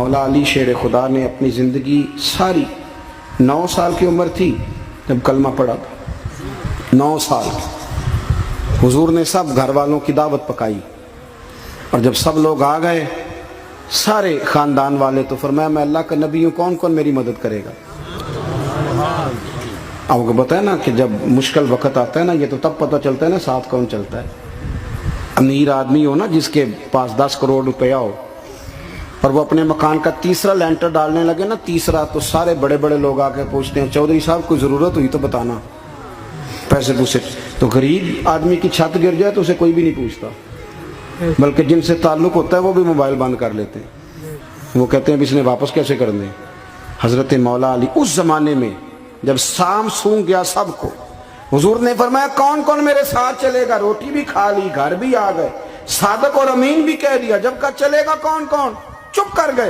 مولا علی شیر خدا نے اپنی زندگی ساری 9 سال کی عمر تھی جب کلمہ پڑھا تھا، 9 سال حضور نے سب گھر والوں کی دعوت پکائی، اور جب سب لوگ آ گئے سارے خاندان والے، تو فرمایا میں اللہ کا نبی ہوں، کون کون میری مدد کرے گا؟ آپ کو پتہ ہے نا کہ جب مشکل وقت آتا ہے نا، یہ تو تب پتہ چلتا ہے نا ساتھ کون چلتا ہے۔ امیر آدمی ہو نا، جس کے پاس 10 کروڑ روپیہ ہو، اور وہ اپنے مکان کا تیسرا لینٹر ڈالنے لگے نا، تیسرا، تو سارے بڑے بڑے لوگ آ کے پوچھتے ہیں چودھری صاحب کوئی ضرورت ہوئی تو بتانا، پیسے پوچھے۔ تو غریب آدمی کی چھت گر جائے تو اسے کوئی بھی نہیں پوچھتا، بلکہ جن سے تعلق ہوتا ہے وہ بھی موبائل بند کر لیتے ہیں، وہ کہتے ہیں اب اس نے واپس کیسے کر دیں۔ حضرت مولا علی اس زمانے میں جب سام سونگ گیا سب کو، حضور نے فرمایا کون کون میرے ساتھ چلے گا؟ روٹی بھی کھا لی، گھر بھی آ گئے، صادق اور امین بھی کہہ دیا، جب کہا چلے گا کون کون، چپ کر گئے۔